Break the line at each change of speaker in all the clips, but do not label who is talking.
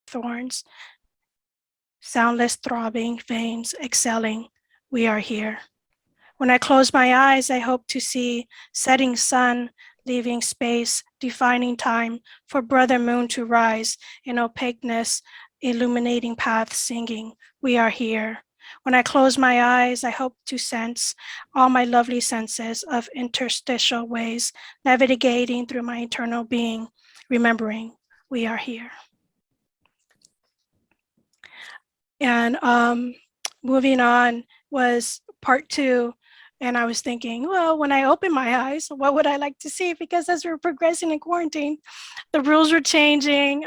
thorns, soundless throbbing veins exhaling, we are here. When I close my eyes, I hope to see setting sun, leaving space, defining time for brother moon to rise in opaqueness, illuminating paths singing, we are here. When I close my eyes, I hope to sense all my lovely senses of interstitial ways, navigating through my eternal being, remembering we are here. And moving on was part 2. And I was thinking, well, when I open my eyes, what would I like to see? Because as we're progressing in quarantine, the rules were changing.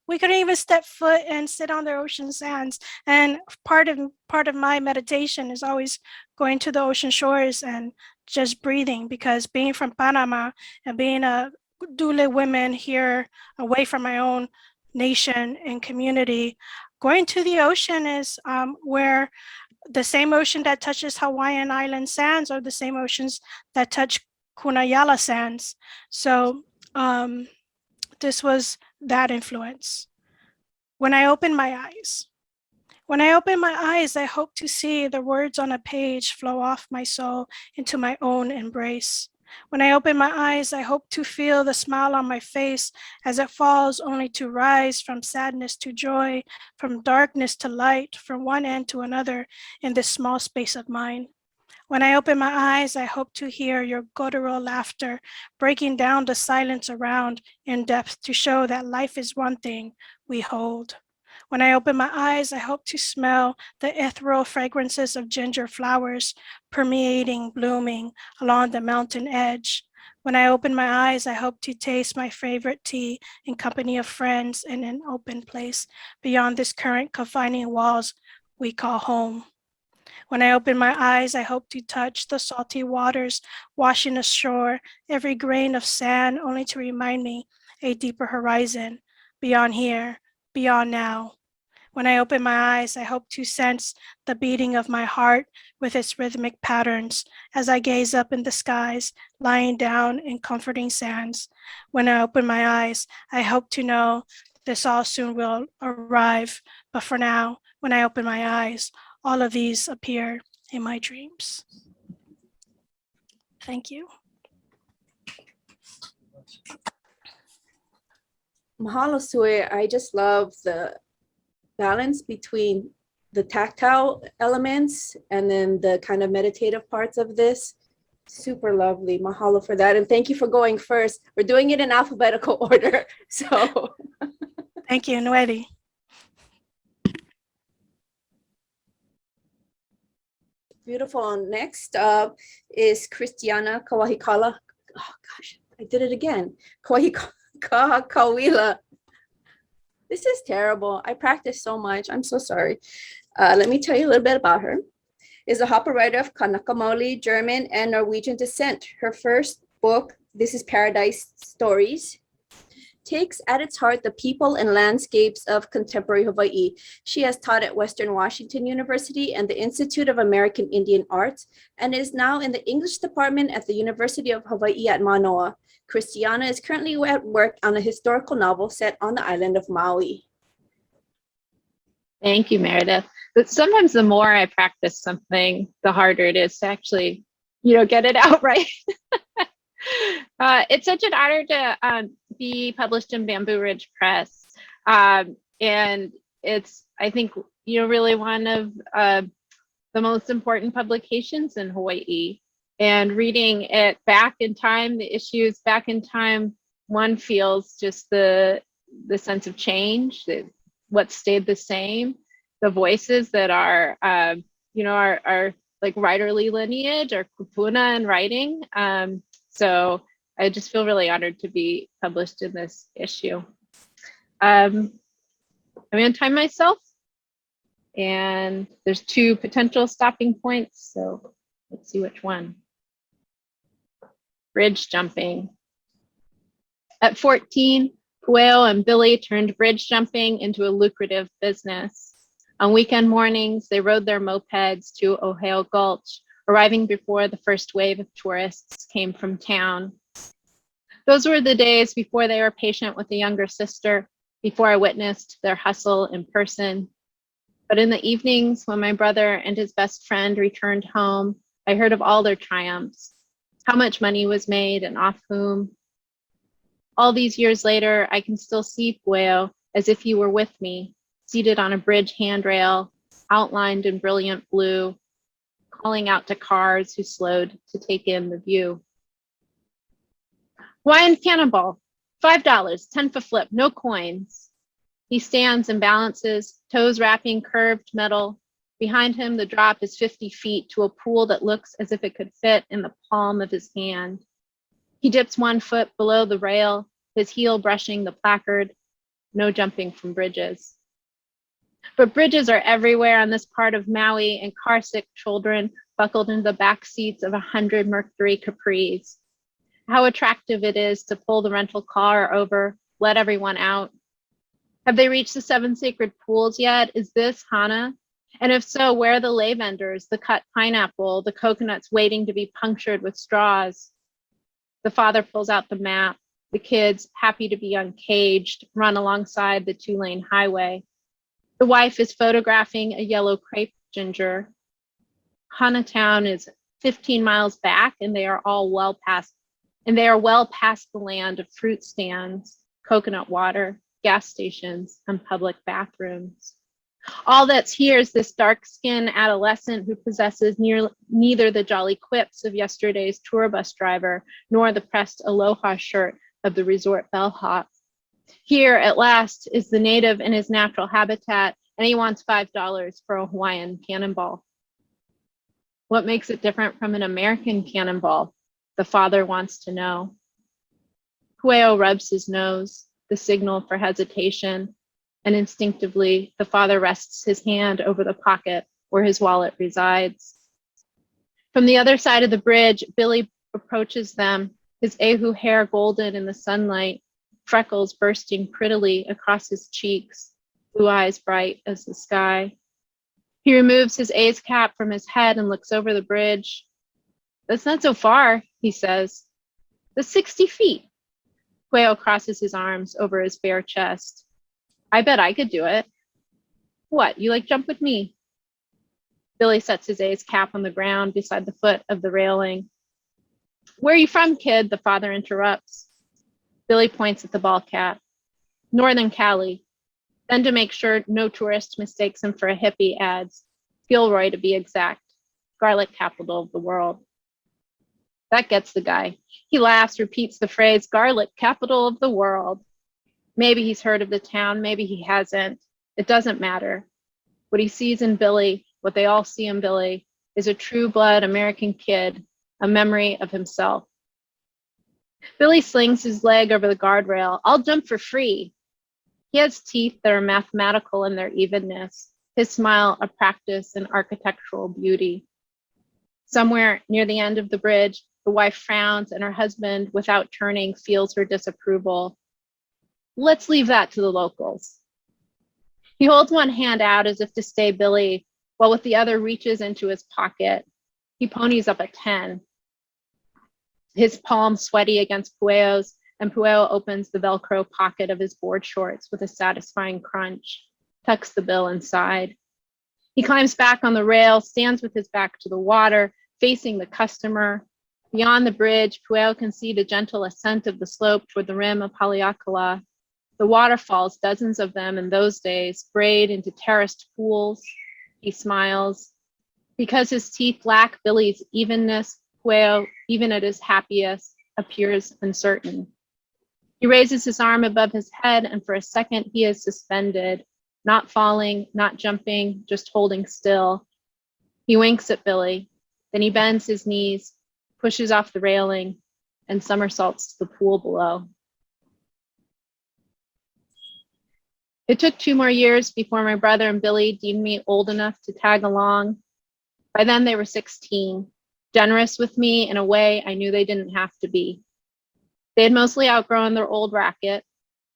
We couldn't even step foot and sit on the ocean sands. And part of my meditation is always going to the ocean shores and just breathing, because being from Panama and being a Dule woman here away from my own nation and community, going to the ocean is where the same ocean that touches Hawaiian Island sands are the same oceans that touch Kunayala sands. So this was that influence. When I open my eyes, I hope to see the words on a page flow off my soul into my own embrace. When I open my eyes, I hope to feel the smile on my face as it falls, only to rise from sadness to joy, from darkness to light, from one end to another in this small space of mine. When I open my eyes, I hope to hear your guttural laughter breaking down the silence around in depth to show that life is one thing we hold. When I open my eyes, I hope to smell the ethereal fragrances of ginger flowers permeating, blooming along the mountain edge. When I open my eyes, I hope to taste my favorite tea in company of friends in an open place beyond this current confining walls we call home. When I open my eyes, I hope to touch the salty waters washing ashore, every grain of sand only to remind me a deeper horizon beyond here, beyond now. When I open my eyes, I hope to sense the beating of my heart with its rhythmic patterns as I gaze up in the skies, lying down in comforting sands. When I open my eyes, I hope to know this all soon will arrive. But for now, when I open my eyes, all of these appear in my dreams. Thank you.
Mahalo, Sue. I just love the balance between the tactile elements and then the kind of meditative parts of this. Super lovely. Mahalo for that. And thank you for going first. We're doing it in alphabetical order. So
thank you, Noeli.
Beautiful. Next up is Kristiana Kahakauwila. Oh gosh, I did it again. Kahakauwila. This is terrible. I practice so much. I'm so sorry. Let me tell you a little bit about her. Is a Hapa writer of Kanaka Maoli, German, and Norwegian descent. Her first book, This is Paradise Stories, takes at its heart the people and landscapes of contemporary Hawaii. She has taught at Western Washington University and the Institute of American Indian Arts, and is now in the English department at the University of Hawaii at Manoa. Kristiana is currently at work on a historical novel set on the island of Maui.
Thank you, Meredith. But sometimes the more I practice something, the harder it is to actually, get it out right. It's such an honor to be published in Bamboo Ridge Press. And it's, I think, really one of the most important publications in Hawaii. And reading it back in time, the issues back in time, one feels just the sense of change, what stayed the same, the voices that are, are like writerly lineage or kupuna in writing. So I just feel really honored to be published in this issue. I'm going to time myself, and there's 2 potential stopping points. So let's see which one. Bridge jumping. At 14, Pueo and Billy turned bridge jumping into a lucrative business. On weekend mornings, they rode their mopeds to Ohio Gulch, arriving before the first wave of tourists came from town. Those were the days before they were patient with a younger sister, before I witnessed their hustle in person. But in the evenings, when my brother and his best friend returned home, I heard of all their triumphs, how much money was made and off whom. All these years later, I can still see Pueo as if he were with me, seated on a bridge handrail, outlined in brilliant blue, calling out to cars who slowed to take in the view. Hawaiian cannonball, $5, 10 for flip, no coins. He stands and balances, toes wrapping curved metal. Behind him, the drop is 50 feet to a pool that looks as if it could fit in the palm of his hand. He dips 1 foot below the rail, his heel brushing the placard, no jumping from bridges. But bridges are everywhere on this part of Maui, and car-sick children buckled into the back seats of 100 Mercury Capris. How attractive it is to pull the rental car over, let everyone out. Have they reached the 7 sacred pools yet? Is this Hana? And if so, where are the lay vendors, the cut pineapple, the coconuts waiting to be punctured with straws? The father pulls out the map. The kids, happy to be uncaged, run alongside the 2-lane highway. The wife is photographing a yellow crepe ginger. Hana Town is 15 miles back, and they are well past the land of fruit stands, coconut water, gas stations, and public bathrooms. All that's here is this dark-skinned adolescent who possesses neither the jolly quips of yesterday's tour bus driver nor the pressed aloha shirt of the resort bellhop. Here, at last, is the native in his natural habitat, and he wants $5 for a Hawaiian cannonball. What makes it different from an American cannonball? The father wants to know. Pueo rubs his nose, the signal for hesitation, and instinctively, the father rests his hand over the pocket where his wallet resides. From the other side of the bridge, Billy approaches them, his ehu hair golden in the sunlight, freckles bursting prettily across his cheeks, blue eyes bright as the sky. He removes his A's cap from his head and looks over the bridge. That's not so far, he says. That's 60 feet. Pueo crosses his arms over his bare chest. I bet I could do it. What, you like jump with me? Billy sets his A's cap on the ground beside the foot of the railing. Where are you from, kid? The father interrupts. Billy points at the ball cap. Northern Cali. Then, to make sure no tourist mistakes him for a hippie, adds, Gilroy to be exact, garlic capital of the world. That gets the guy. He laughs, repeats the phrase, garlic capital of the world. Maybe he's heard of the town, maybe he hasn't. It doesn't matter. What he sees in Billy, what they all see in Billy, is a true blood American kid, a memory of himself. Billy slings his leg over the guardrail. I'll jump for free. He has teeth that are mathematical in their evenness, his smile a practice in architectural beauty. Somewhere near the end of the bridge, the wife frowns and her husband, without turning, feels her disapproval. Let's leave that to the locals. He holds one hand out as if to stay Billy, while with the other reaches into his pocket. He ponies up a 10. His palm sweaty against Pueo's, and Pueo opens the Velcro pocket of his board shorts with a satisfying crunch, tucks the bill inside. He climbs back on the rail, stands with his back to the water, facing the customer. Beyond the bridge, Pueo can see the gentle ascent of the slope toward the rim of Haleakala. The waterfalls, dozens of them in those days, sprayed into terraced pools. He smiles. Because his teeth lack Billy's evenness, Pueo, even at his happiest, appears uncertain. He raises his arm above his head, and for a second he is suspended, not falling, not jumping, just holding still. He winks at Billy, then he bends his knees, pushes off the railing, and somersaults to the pool below. It took 2 more years before my brother and Billy deemed me old enough to tag along. By then they were 16, generous with me in a way I knew they didn't have to be. They had mostly outgrown their old racket.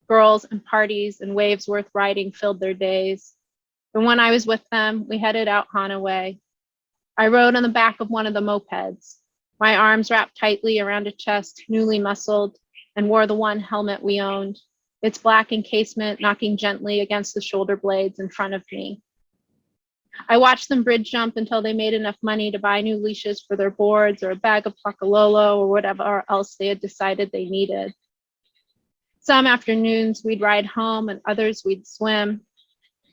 Girls and parties and waves worth riding filled their days. And when I was with them, we headed out Hana way. I rode on the back of one of the mopeds, my arms wrapped tightly around a chest newly muscled, and wore the one helmet we owned. its black encasement knocking gently against the shoulder blades in front of me. I watched them bridge jump until they made enough money to buy new leashes for their boards or a bag of pakalolo or whatever else they had decided they needed. Some afternoons we'd ride home and others we'd swim.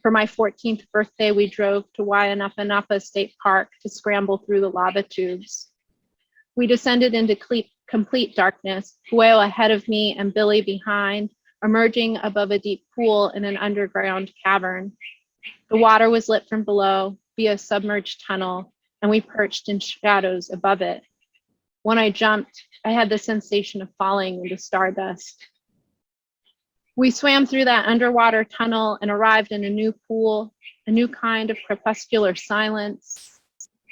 For my 14th birthday, we drove to Waianapanapa State Park to scramble through the lava tubes. We descended into complete darkness, Pueo ahead of me and Billy behind, emerging above a deep pool in an underground cavern. The water was lit from below via a submerged tunnel, and we perched in shadows above it. When I jumped, I had the sensation of falling into stardust. We swam through that underwater tunnel and arrived in a new pool, a new kind of crepuscular silence.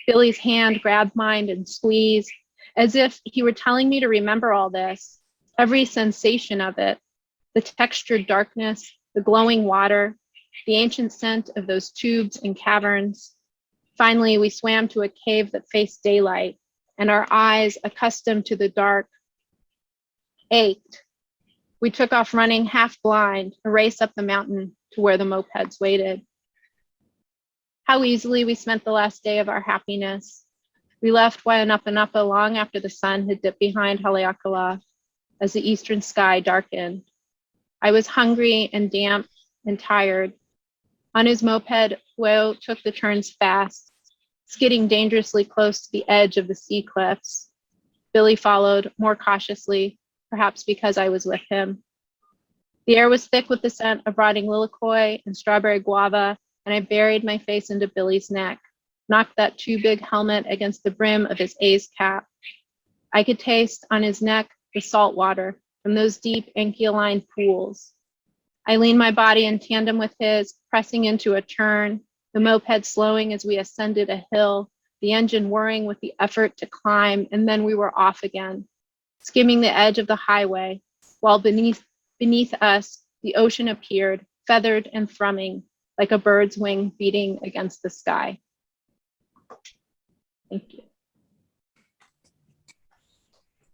Billy's hand grabbed mine and squeezed, as if he were telling me to remember all this, every sensation of it, the textured darkness, the glowing water, the ancient scent of those tubes and caverns. Finally, we swam to a cave that faced daylight, and our eyes, accustomed to the dark, ached. We took off running half blind, a race up the mountain to where the mopeds waited. How easily we spent the last day of our happiness. We left Waianapanapa long after the sun had dipped behind Haleakala as the eastern sky darkened. I was hungry and damp and tired. On his moped, Pueo took the turns fast, skidding dangerously close to the edge of the sea cliffs. Billy followed more cautiously, perhaps because I was with him. The air was thick with the scent of rotting lilikoi and strawberry guava, and I buried my face into Billy's neck, knocked that too big helmet against the brim of his A's cap. I could taste on his neck the salt water from those deep Enki-aligned pools. I leaned my body in tandem with his, pressing into a turn, the moped slowing as we ascended a hill, the engine whirring with the effort to climb, and then we were off again, skimming the edge of the highway, while beneath us, the ocean appeared, feathered and thrumming, like a bird's wing beating against the sky. Thank you.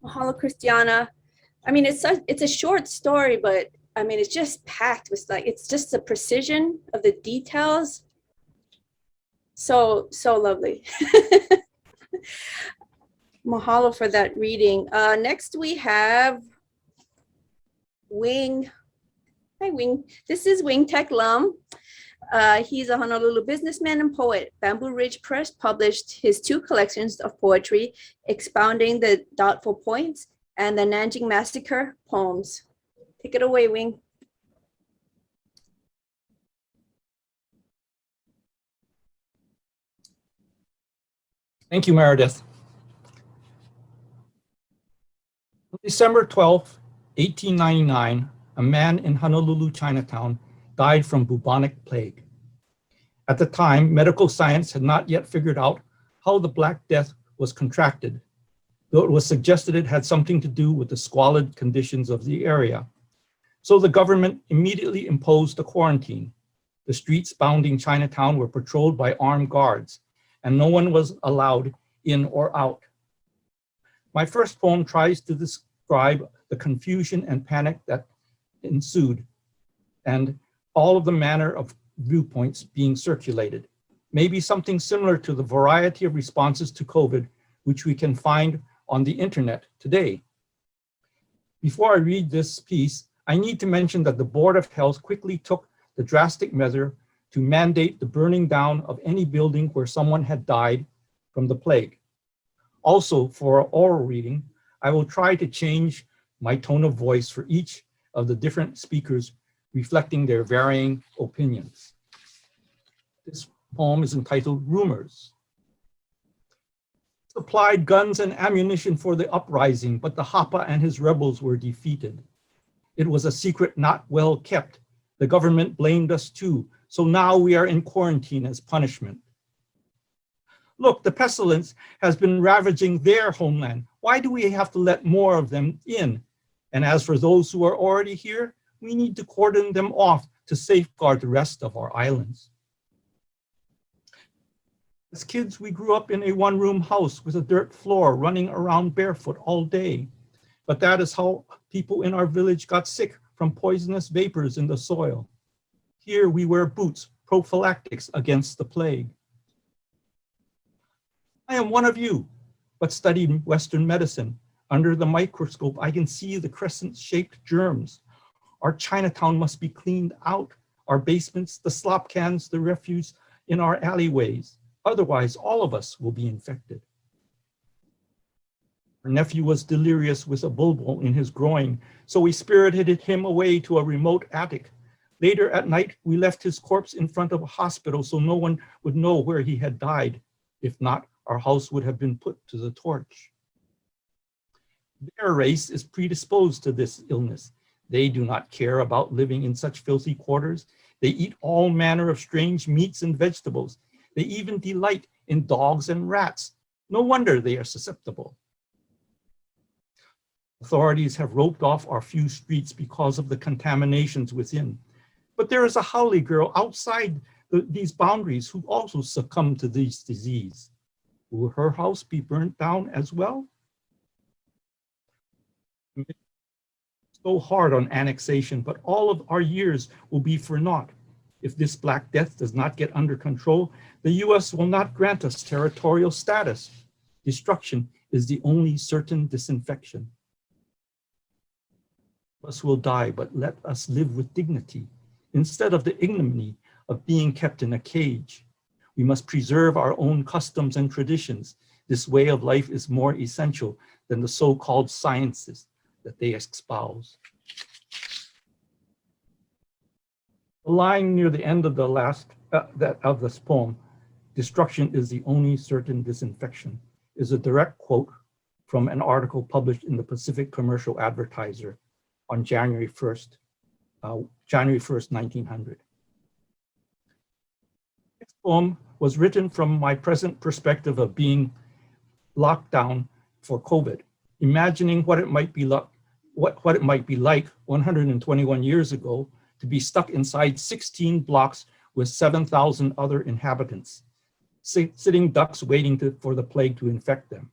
Mahalo, Kristiana. I mean, it's a short story, but I mean, it's just packed with it's just the precision of the details. So lovely. Mahalo for that reading. Next we have Wing. Hi, Wing. This is Wing Tek Lum. He's a Honolulu businessman and poet. Bamboo Ridge Press published his 2 collections of poetry, Expounding the Doubtful Points and the Nanjing Massacre poems. Take it away, Wing.
Thank you, Meredith. On December 12, 1899, a man in Honolulu, Chinatown, died from bubonic plague. At the time, medical science had not yet figured out how the Black Death was contracted, though it was suggested it had something to do with the squalid conditions of the area. So the government immediately imposed a quarantine. The streets bounding Chinatown were patrolled by armed guards, and no one was allowed in or out. My first poem tries to describe the confusion and panic that ensued, and all of the manner of viewpoints being circulated. Maybe something similar to the variety of responses to COVID, which we can find on the internet today. Before I read this piece, I need to mention that the Board of Health quickly took the drastic measure to mandate the burning down of any building where someone had died from the plague. Also, for our oral reading, I will try to change my tone of voice for each of the different speakers, reflecting their varying opinions. This poem is entitled Rumors. Supplied guns and ammunition for the uprising, but the Hapa and his rebels were defeated. It was a secret not well kept. The government blamed us too, so now we are in quarantine as punishment. Look, the pestilence has been ravaging their homeland. Why do we have to let more of them in? And as for those who are already here, we need to cordon them off to safeguard the rest of our islands. As kids, we grew up in a one-room house with a dirt floor, running around barefoot all day. But that is how people in our village got sick from poisonous vapors in the soil. Here we wear boots, prophylactics against the plague. I am one of you, but studied Western medicine. Under the microscope, I can see the crescent-shaped germs. Our Chinatown must be cleaned out. Our basements, the slop cans, the refuse in our alleyways. Otherwise, all of us will be infected. Our nephew was delirious with a bulbul in his groin, so we spirited him away to a remote attic. Later at night, we left his corpse in front of a hospital so no one would know where he had died. If not, our house would have been put to the torch. Their race is predisposed to this illness. They do not care about living in such filthy quarters. They eat all manner of strange meats and vegetables. They even delight in dogs and rats. No wonder they are susceptible. Authorities have roped off our few streets because of the contaminations within. But there is a Haole girl outside these boundaries who also succumbed to this disease. Will her house be burnt down as well? So hard on annexation, but all of our years will be for naught. If this Black Death does not get under control, the US will not grant us territorial status. Destruction is the only certain disinfection. Us will die, but let us live with dignity instead of the ignominy of being kept in a cage. We must preserve our own customs and traditions. This way of life is more essential than the so-called sciences that they espouse. The line near the end of the last of this poem, "Destruction is the only certain disinfection," is a direct quote from an article published in the Pacific Commercial Advertiser on January 1st, 1900. This poem was written from my present perspective of being locked down for COVID, imagining what it might be like, what it might be like 121 years ago to be stuck inside 16 blocks with 7,000 other inhabitants, sitting ducks waiting for the plague to infect them.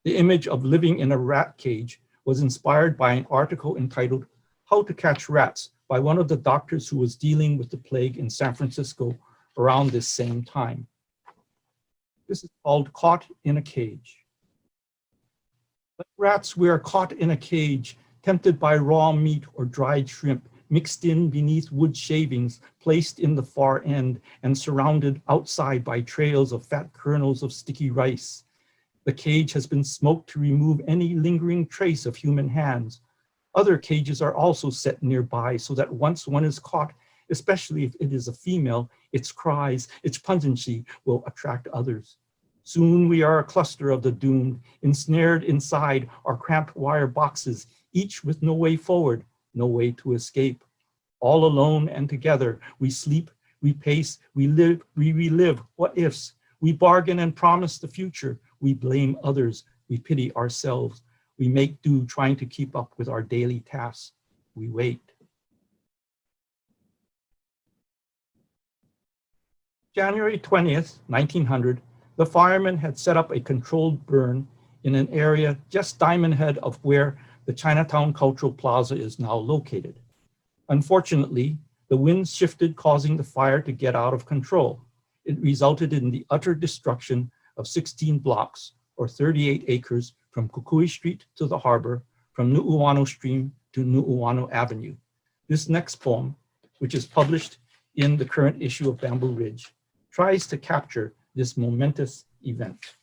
The image of living in a rat cage was inspired by an article entitled "How to Catch Rats" by one of the doctors who was dealing with the plague in San Francisco around this same time. This is called "Caught in a Cage." Like rats, we are caught in a cage, tempted by raw meat or dried shrimp, mixed in beneath wood shavings, placed in the far end, and surrounded outside by trails of fat kernels of sticky rice. The cage has been smoked to remove any lingering trace of human hands. Other cages are also set nearby so that once one is caught, especially if it is a female, its cries, its pungency will attract others. Soon we are a cluster of the doomed, ensnared inside our cramped wire boxes, each with no way forward, no way to escape. All alone and together, we sleep, we pace, we live, we relive what ifs. We bargain and promise the future. We blame others. We pity ourselves. We make do trying to keep up with our daily tasks. We wait. January 20th, 1900, the firemen had set up a controlled burn in an area just diamond head of where the Chinatown Cultural Plaza is now located. Unfortunately, the winds shifted, causing the fire to get out of control. It resulted in the utter destruction of 16 blocks, or 38 acres, from Kukui Street to the harbor, from Nu'uanu Stream to Nu'uanu Avenue. This next poem, which is published in the current issue of Bamboo Ridge, tries to capture this momentous event.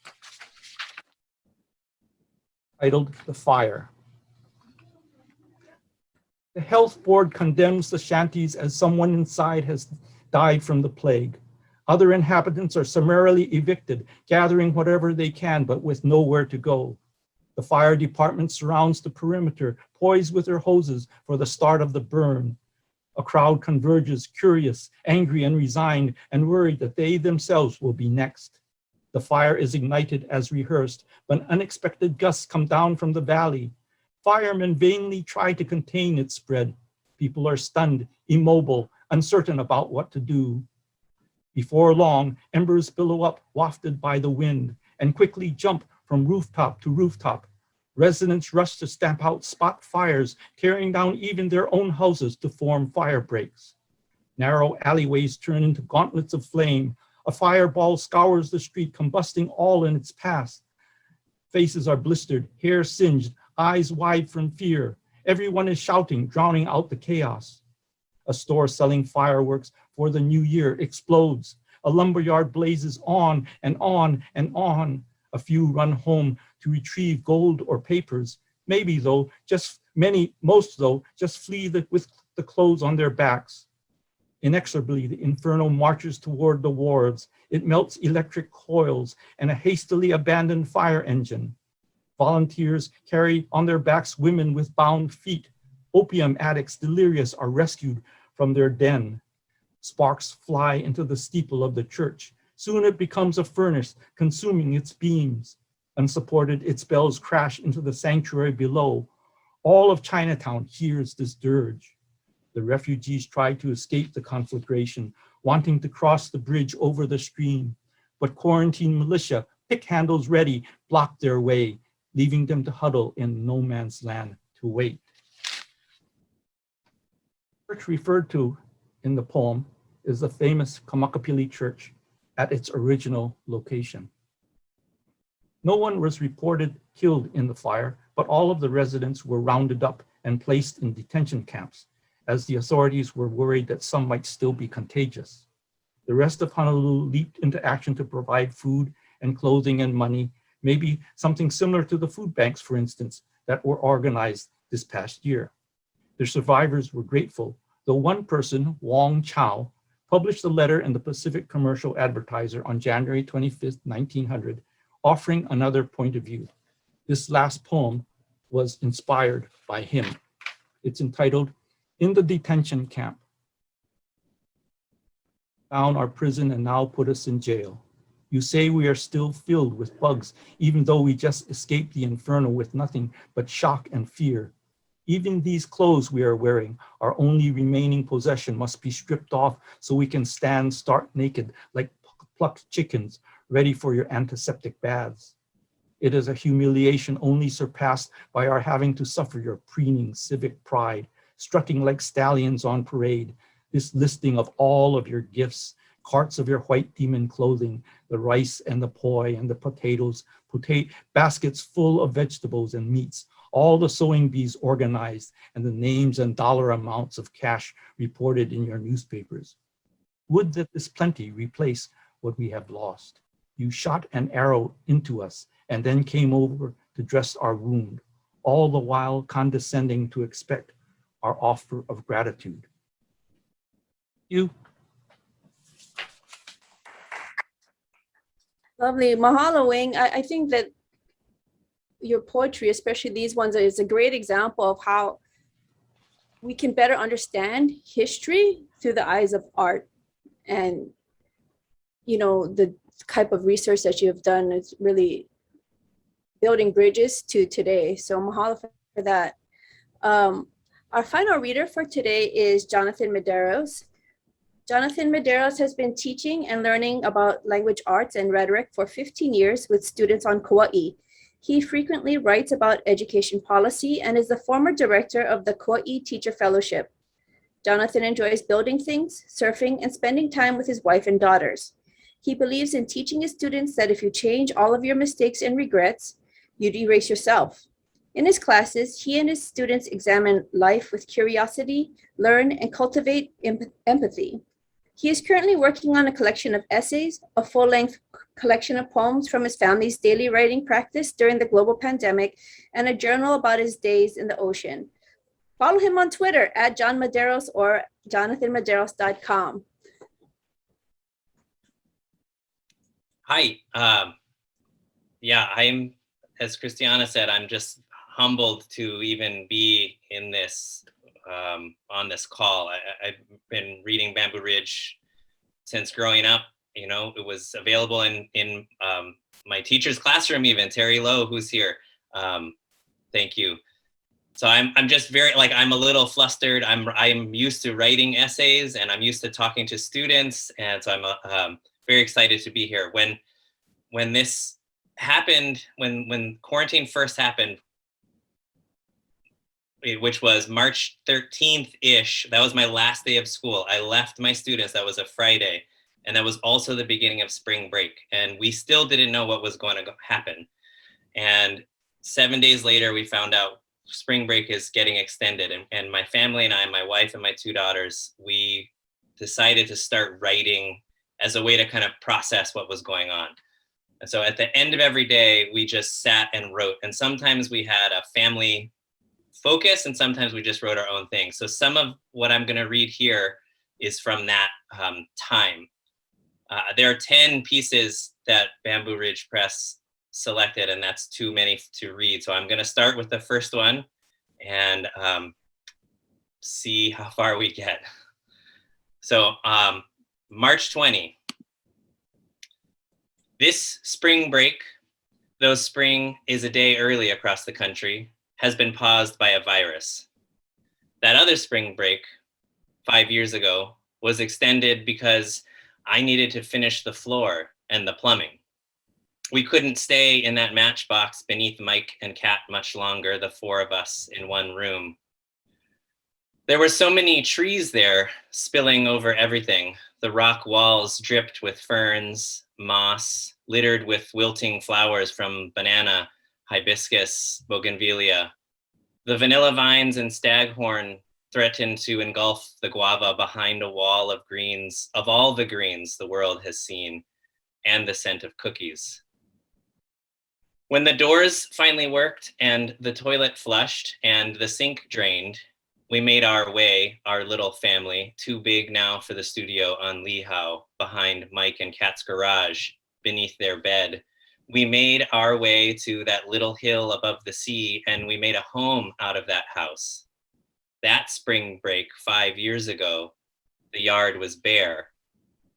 Titled "The Fire." The health board condemns the shanties as someone inside has died from the plague. Other inhabitants are summarily evicted, gathering whatever they can, but with nowhere to go. The fire department surrounds the perimeter, poised with their hoses for the start of the burn. A crowd converges, curious, angry, and resigned, and worried that they themselves will be next. The fire is ignited as rehearsed, but unexpected gusts come down from the valley. Firemen vainly try to contain its spread. People are stunned, immobile, uncertain about what to do. Before long, embers billow up, wafted by the wind, and quickly jump from rooftop to rooftop. Residents rushed to stamp out spot fires, tearing down even their own houses to form fire breaks. Narrow alleyways turn into gauntlets of flame. A fireball scours the street, combusting all in its path. Faces are blistered, hair singed, eyes wide from fear. Everyone is shouting, drowning out the chaos. A store selling fireworks for the new year explodes. A lumberyard blazes on and on and on. A few run home to retrieve gold or papers. Maybe though, most just flee with the clothes on their backs. Inexorably, the inferno marches toward the wharves. It melts electric coils and a hastily abandoned fire engine. Volunteers carry on their backs women with bound feet. Opium addicts delirious are rescued from their den. Sparks fly into the steeple of the church. Soon it becomes a furnace, consuming its beams. Unsupported, its bells crash into the sanctuary below. All of Chinatown hears this dirge. The refugees try to escape the conflagration, wanting to cross the bridge over the stream. But quarantine militia, pick handles ready, block their way, leaving them to huddle in no man's land to wait. The church referred to in the poem is the famous Kamakapili Church at its original location. No one was reported killed in the fire, but all of the residents were rounded up and placed in detention camps, as the authorities were worried that some might still be contagious. The rest of Honolulu leaped into action to provide food and clothing and money, maybe something similar to the food banks, for instance, that were organized this past year. The survivors were grateful, though one person, Wong Chow, published a letter in the Pacific Commercial Advertiser on January 25th, 1900, offering another point of view. This last poem was inspired by him. It's entitled, "In the Detention Camp. Down our prison and now put us in jail. You say we are still filled with bugs, even though we just escaped the inferno with nothing but shock and fear. Even these clothes we are wearing, our only remaining possession, must be stripped off so we can stand stark naked like plucked chickens, ready for your antiseptic baths. It is a humiliation only surpassed by our having to suffer your preening civic pride, strutting like stallions on parade, this listing of all of your gifts, carts of your white demon clothing, the rice and the poi and the potatoes, baskets full of vegetables and meats, all the sewing bees organized, and the names and dollar amounts of cash reported in your newspapers. Would that this plenty replace what we have lost. You shot an arrow into us and then came over to dress our wound, all the while condescending to expect our offer of gratitude. You.
Lovely. Mahalo, Wing. I think that your poetry, especially these ones, is a great example of how we can better understand history through the eyes of art. And, you know, the type of research that you have done is really building bridges to today. So mahalo for that. Our final reader for today is Jonathon Medeiros. Jonathon Medeiros has been teaching and learning about language arts and rhetoric for 15 years with students on Kauai. He frequently writes about education policy and is the former director of the Kauai Teacher Fellowship. Jonathon enjoys building things, surfing, and spending time with his wife and daughters. He believes in teaching his students that if you change all of your mistakes and regrets, you'd erase yourself. In his classes, he and his students examine life with curiosity, learn, and cultivate empathy. He is currently working on a collection of essays, a full-length collection of poems from his family's daily writing practice during the global pandemic, and a journal about his days in the ocean. Follow him on Twitter at John Medeiros or jonathonmedeiros.com.
Hi. Yeah, I'm, as Kristiana said, I'm just humbled to even be in this, on this call. I've been reading Bamboo Ridge since growing up. You know, it was available in my teacher's classroom even, Terry Lowe, who's here. Thank you. So I'm just very, like, I'm a little flustered. I'm used to writing essays and I'm used to talking to students. And so I'm very excited to be here. When this happened, when quarantine first happened, which was March 13th-ish. That was my last day of school. I left my students, that was a Friday. And that was also the beginning of spring break. And we still didn't know what was going to happen. And 7 days later, we found out spring break is getting extended. And my family and I, my wife and my 2 daughters, we decided to start writing as a way to kind of process what was going on. And so at the end of every day, we just sat and wrote. And sometimes we had a family focus and sometimes we just wrote our own thing. So some of what I'm going to read here is from that time. There are 10 pieces that Bamboo Ridge Press selected, and that's too many to read. So I'm going to start with the first one and see how far we get. So March 20. This spring break, though spring is a day early across the country, has been paused by a virus. That other spring break, 5 years ago, was extended because I needed to finish the floor and the plumbing. We couldn't stay in that matchbox beneath Mike and Kat much longer, the 4 of us in one room. There were so many trees there spilling over everything. The rock walls dripped with ferns, moss, littered with wilting flowers from banana, hibiscus, bougainvillea. The vanilla vines and staghorn threatened to engulf the guava behind a wall of greens, of all the greens the world has seen, and the scent of cookies. When the doors finally worked and the toilet flushed and the sink drained, we made our way, our little family, too big now for the studio on Lehigh, behind Mike and Kat's garage, beneath their bed. We made our way to that little hill above the sea, and we made a home out of that house. That spring break 5 years ago, the yard was bare,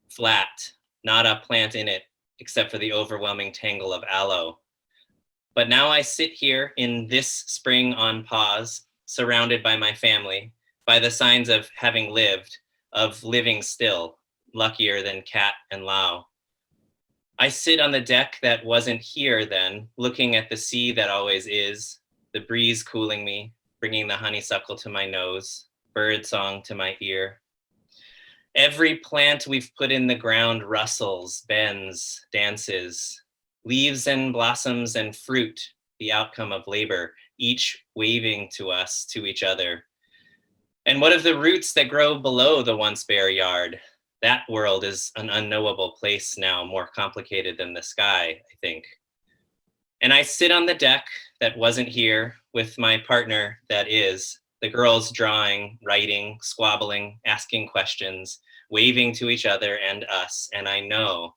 flat, not a plant in it, except for the overwhelming tangle of aloe. But now I sit here in this spring on pause, surrounded by my family, by the signs of having lived, of living still, luckier than Kat and Lau. I sit on the deck that wasn't here then, looking at the sea that always is, the breeze cooling me, bringing the honeysuckle to my nose, bird song to my ear. Every plant we've put in the ground rustles, bends, dances, leaves and blossoms and fruit, the outcome of labor, each waving to us, to each other. And what of the roots that grow below the once bare yard? That world is an unknowable place now, more complicated than the sky, I think. And I sit on the deck that wasn't here with my partner that is, the girls drawing, writing, squabbling, asking questions, waving to each other and us. And I know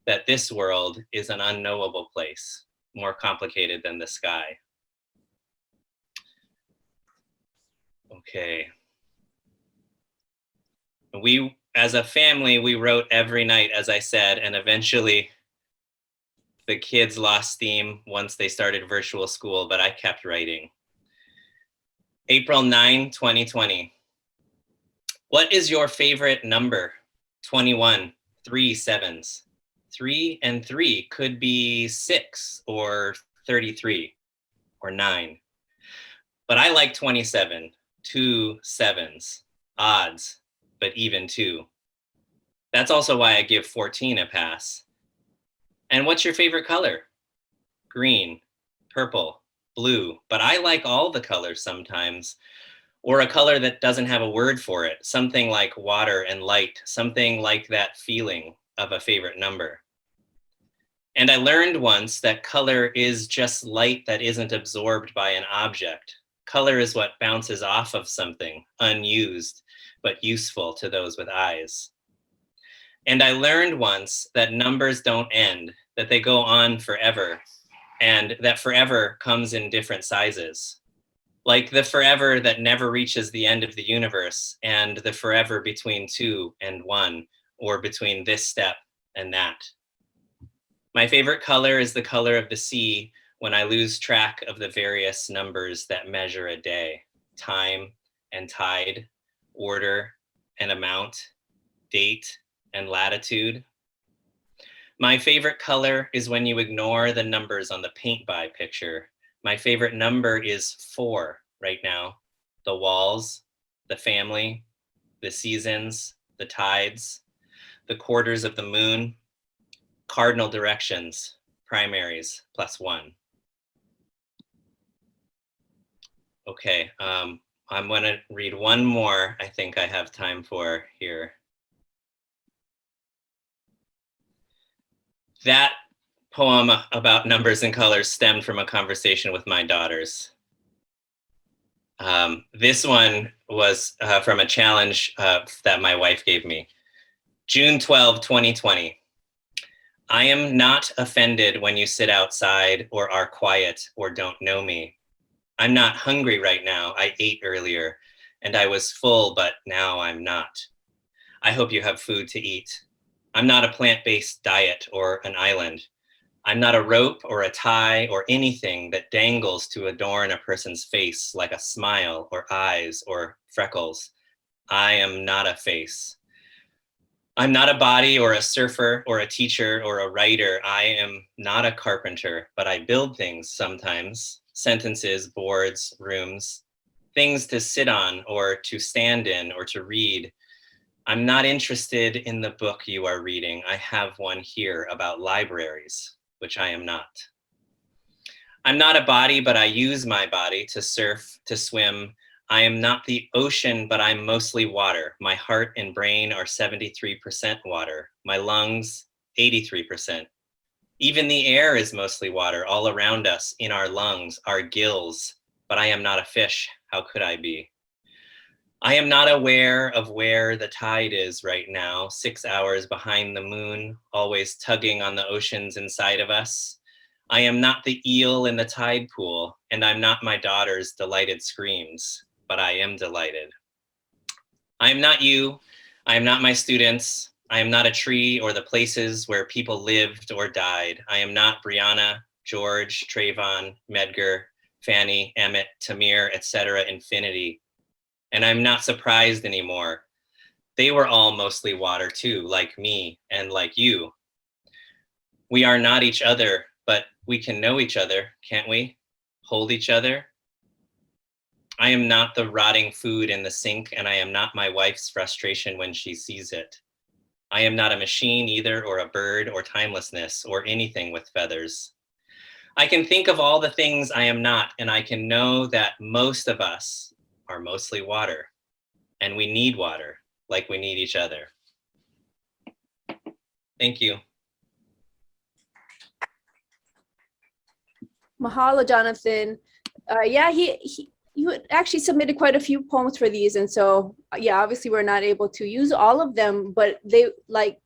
that this world is an unknowable place, more complicated than the sky. Okay. We, as a family, we wrote every night, as I said, and eventually the kids lost steam once they started virtual school, but I kept writing. April 9, 2020. What is your favorite number? 21, 3 sevens. 3 and 3 could be 6 or 33 or 9. But I like 27, 2 sevens, odds, but even 2. That's also why I give 14 a pass. And what's your favorite color? Green, purple, blue, but I like all the colors sometimes, or a color that doesn't have a word for it, something like water and light, something like that feeling of a favorite number. And I learned once that color is just light that isn't absorbed by an object. Color is what bounces off of something, unused, but useful to those with eyes. And I learned once that numbers don't end, that they go on forever, and that forever comes in different sizes. Like the forever that never reaches the end of the universe, and the forever between 2 and 1, or between this step and that. My favorite color is the color of the sea when I lose track of the various numbers that measure a day: time and tide, order and amount, date and latitude. My favorite color is when you ignore the numbers on the paint by picture. My favorite number is 4 right now, the walls, the family, the seasons, the tides, the quarters of the moon, cardinal directions, primaries, +1. Okay, I'm gonna read one more I think I have time for here. That poem about numbers and colors stemmed from a conversation with my daughters. This one was from a challenge that my wife gave me. June 12, 2020. I am not offended when you sit outside or are quiet or don't know me. I'm not hungry right now. I ate earlier and I was full, but now I'm not. I hope you have food to eat. I'm not a plant-based diet or an island. I'm not a rope or a tie or anything that dangles to adorn a person's face like a smile or eyes or freckles. I am not a face. I'm not a body or a surfer or a teacher or a writer. I am not a carpenter, but I build things sometimes. Sentences, boards, rooms, things to sit on or to stand in or to read. I'm not interested in the book you are reading. I have one here about libraries, which I am not. I'm not a body, but I use my body to surf, to swim. I am not the ocean, but I'm mostly water. My heart and brain are 73% water. My lungs, 83%. Even the air is mostly water all around us, in our lungs, our gills, but I am not a fish. How could I be? I am not aware of where the tide is right now, 6 hours behind the moon, always tugging on the oceans inside of us. I am not the eel in the tide pool, and I'm not my daughter's delighted screams, but I am delighted. I am not you. I am not my students. I am not a tree or the places where people lived or died. I am not Brianna, George, Trayvon, Medgar, Fanny, Emmett, Tamir, etc., infinity. And I'm not surprised anymore. They were all mostly water too, like me and like you. We are not each other, but we can know each other, can't we? Hold each other. I am not the rotting food in the sink, and I am not my wife's frustration when she sees it. I am not a machine either, or a bird, or timelessness, or anything with feathers. I can think of all the things I am not, and I can know that most of us are mostly water, and we need water like we need each other. Thank you.
Mahalo, Jonathan. Yeah, you actually submitted quite a few poems for these, and so yeah, obviously we're not able to use all of them, but they, like,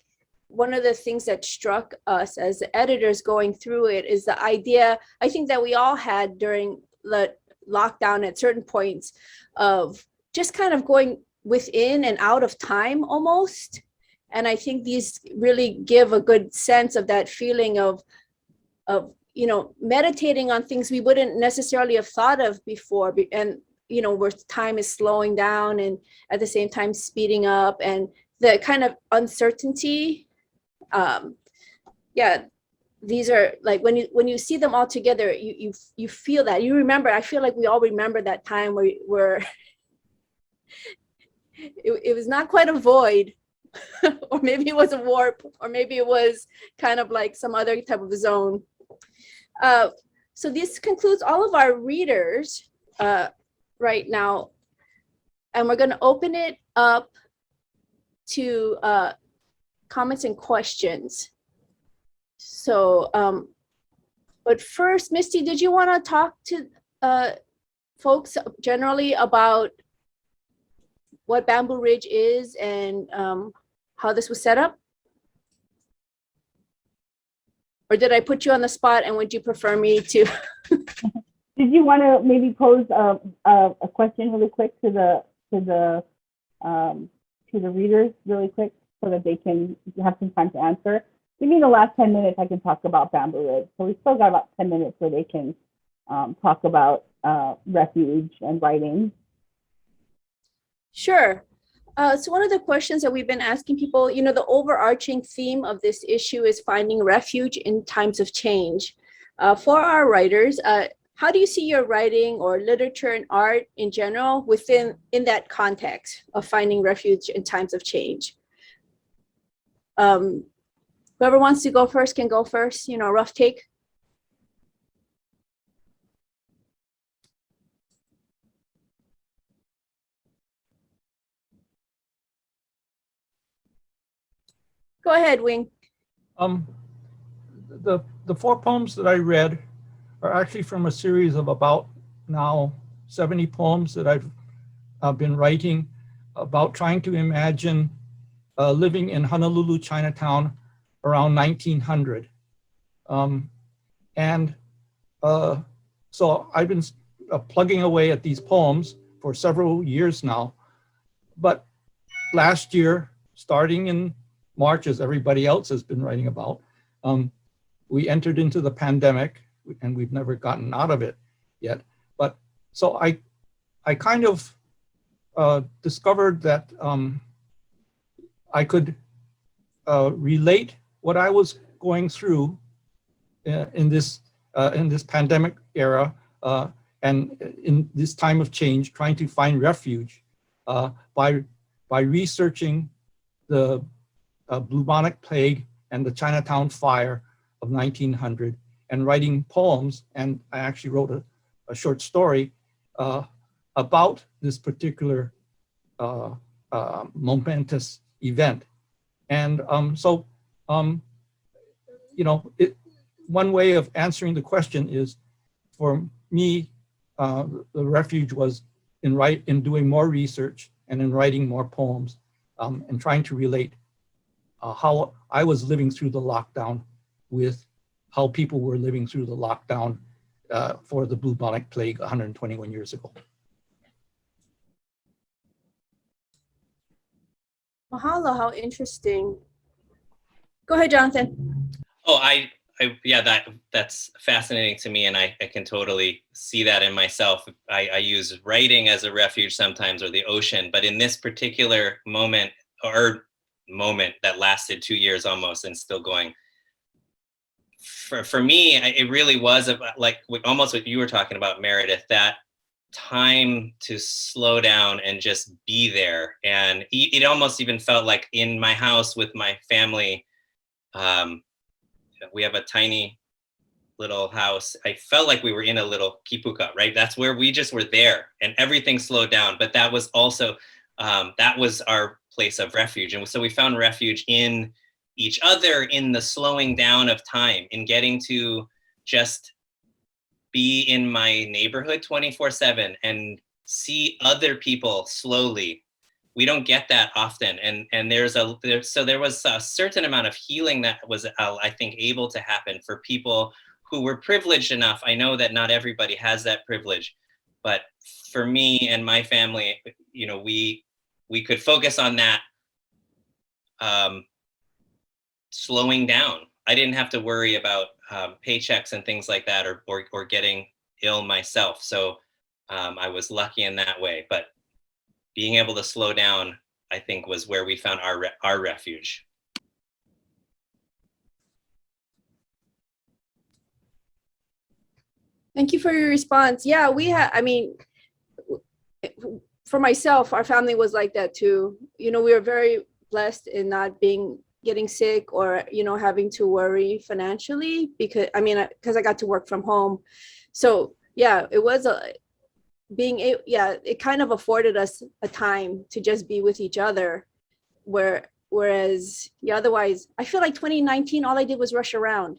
one of the things that struck us as editors going through it is the idea, I think, that we all had during the lockdown at certain points, of just kind of going within and out of time almost. And I think these really give a good sense of that feeling of you know, meditating on things we wouldn't necessarily have thought of before, and you know, where time is slowing down and at the same time speeding up, and the kind of uncertainty. Yeah, these are like, when you see them all together, you feel that, you remember. I feel like we all remember that time where it was not quite a void, or maybe it was a warp, or maybe it was kind of like some other type of zone. So this concludes all of our readers right now, and we're going to open it up to comments and questions. So, but first, Misty, did you want to talk to folks generally about what Bamboo Ridge is and how this was set up? Or did I put you on the spot, and would you prefer me to?
Did you want to maybe pose a question really quick to the readers really quick, so that they can have some time to answer? Give me the last 10 minutes, I can talk about Bamboo Ridge. So we still got about 10 minutes where they can talk about Refuge and writing.
Sure. So one of the questions that we've been asking people, you know, the overarching theme of this issue is finding refuge in times of change. For our writers, how do you see your writing or literature and art in general in that context of finding refuge in times of change? Whoever wants to go first can go first, rough take. Go ahead, Wing.
The 4 poems that I read are actually from a series of about now 70 poems that I've been writing about trying to imagine living in Honolulu, Chinatown around 1900. So I've been plugging away at these poems for several years now. But last year, starting in March, as everybody else has been writing about, we entered into the pandemic, and we've never gotten out of it yet. But so I kind of discovered that I could relate what I was going through in this pandemic era and in this time of change, trying to find refuge by researching the bubonic plague and the Chinatown fire of 1900 and writing poems. And I actually wrote a short story about this particular momentous event. And one way of answering the question is, for me, the refuge was in doing more research and in writing more poems and trying to relate how I was living through the lockdown with how people were living through the lockdown for the bubonic plague 121 years ago.
Mahalo, how interesting. Go ahead, Jonathan.
Oh, yeah, that's fascinating to me, and I can totally see that in myself. I use writing as a refuge sometimes, or the ocean, but in this particular moment that lasted 2 years almost and still going, for me, it really was about, like, almost what you were talking about, Meredith, that time to slow down and just be there. And it almost even felt like in my house with my family, we have a tiny little house. I felt like we were in a little Kīpuka, right? That's where we just were there and everything slowed down. But that was also, that was our place of refuge. And so we found refuge in each other, in the slowing down of time, in getting to just be in my neighborhood 24/7 and see other people slowly. We don't get that often. And there was a certain amount of healing that was, I think, able to happen for people who were privileged enough. I know that not everybody has that privilege, but for me and my family, we could focus on that, slowing down. I didn't have to worry about paychecks and things like that, or getting ill myself. So I was lucky in that way. But being able to slow down, I think, was where we found our refuge.
Thank you for your response. Yeah, for myself, our family was like that too. We were very blessed in not getting sick or, having to worry financially because I got to work from home. So yeah, it was it kind of afforded us a time to just be with each other, whereas otherwise I feel like 2019, all I did was rush around.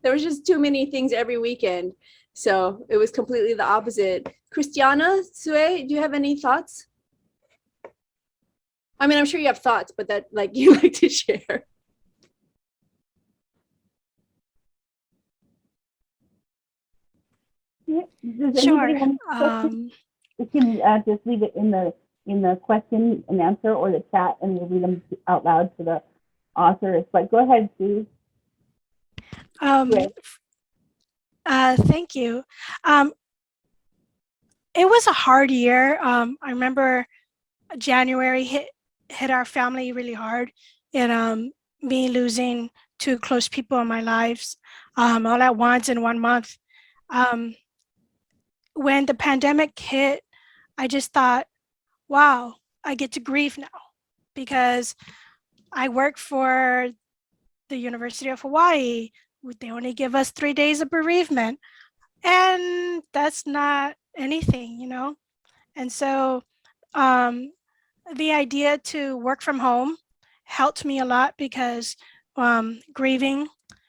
There was just too many things every weekend. So it was completely the opposite. Kristiana, Sue, do you have any thoughts? I'm sure you have thoughts, but that you like to share.
Does
Sure.
anybody have a question? You can just leave it in the question and answer or the chat, and we'll read them out loud to the authors. But go ahead, Sue.
Thank you. It was a hard year. I remember January hit our family really hard, and me losing two close people in my lives all at once in 1 month. When the pandemic hit, I just thought, wow, I get to grieve now because I work for the University of Hawaii. They only give us 3 days of bereavement, and that's not anything, you know? And so the idea to work from home helped me a lot because grieving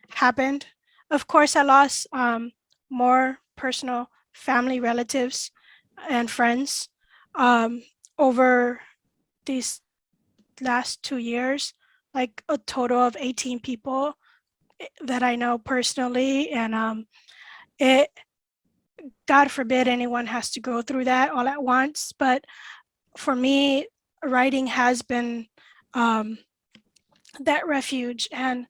happened. Of course, I lost more personal family relatives and friends over these last 2 years, like a total of 18 people that I know personally. And it, God forbid anyone has to go through that all at once. But for me, writing has been that refuge, and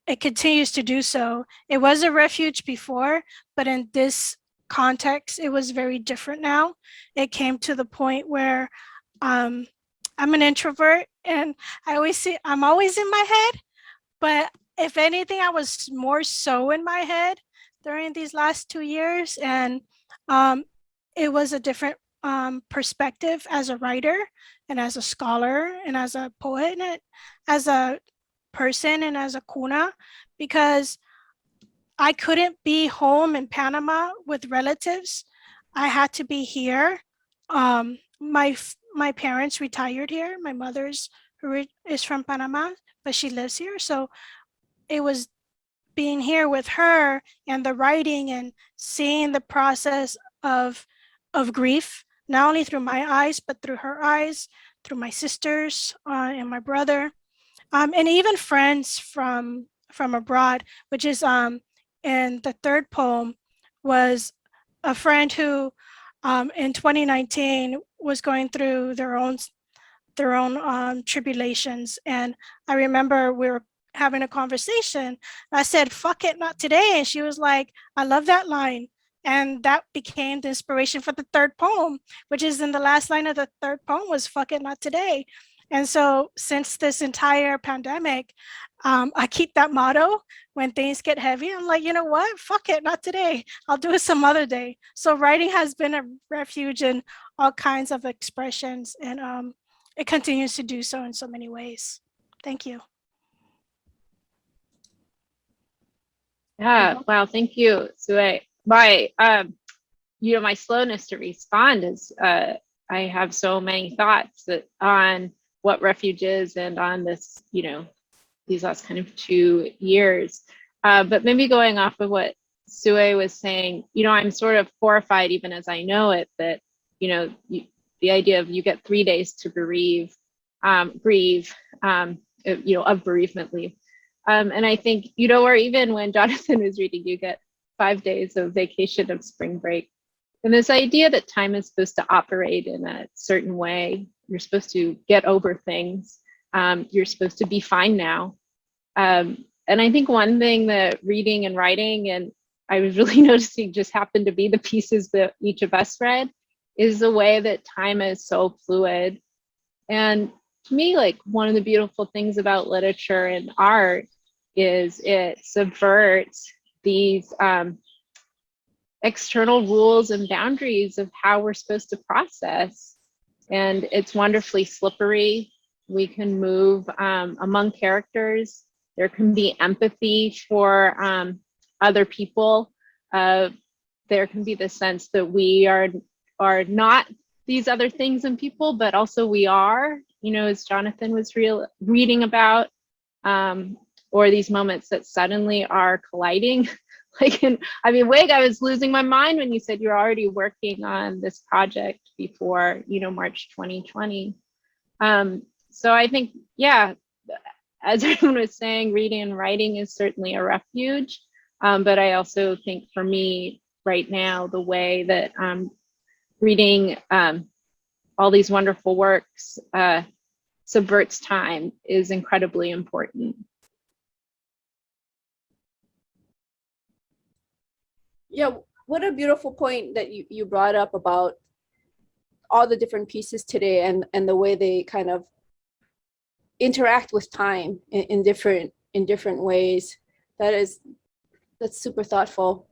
it continues to do so. It was a refuge before, but in this context, it was very different now. It came to the point where I'm an introvert, and I'm always in my head, but if anything, I was more so in my head during these last 2 years, and it was a different perspective as a writer and as a scholar and as a poet and as a person and as a kuna, because I couldn't be home in Panama with relatives. I had to be here. My parents retired here. My mother's is from Panama, but she lives here. So it was being here with her and the writing and seeing the process of grief, not only through my eyes, but through her eyes, through my sisters and my brother, and even friends from abroad, which is and the third poem was a friend who in 2019 was going through their own tribulations. And I remember we were having a conversation. I said, fuck it, not today. And she was like, I love that line. And that became the inspiration for the third poem, which is in the last line of the third poem was fuck it, not today. And so since this entire pandemic, I keep that motto when things get heavy. I'm like, you know what? Fuck it, not today. I'll do it some other day. So writing has been a refuge in all kinds of expressions, and it continues to do so in so many ways. Thank you.
Yeah, wow, thank you, Sue. My slowness to respond is I have so many thoughts on what refuge is and on this, these last kind of 2 years. But maybe going off of what Sue was saying, I'm sort of horrified, even as I know it, that, the idea of you get 3 days to grieve, of bereavement leave. And I think, or even when Jonathon was reading, you get 5 days of vacation of spring break. And this idea that time is supposed to operate in a certain way, you're supposed to get over things, you're supposed to be fine now. And I think one thing that reading and writing, and I was really noticing just happened to be the pieces that each of us read, is the way that time is so fluid. And to me, like, one of the beautiful things about literature and art is it subverts these external rules and boundaries of how we're supposed to process. And it's wonderfully slippery. We can move among characters. There can be empathy for other people. There can be the sense that we are not these other things in people, but also we are, as Jonathon was reading about, or these moments that suddenly are colliding. Wig, I was losing my mind when you said you're already working on this project before, March 2020. So I think, yeah, as everyone was saying, reading and writing is certainly a refuge. But I also think for me right now, the way that reading all these wonderful works subverts time is incredibly important.
Yeah, what a beautiful point that you brought up about all the different pieces today and the way they kind of interact with time in different in different ways. That's super thoughtful.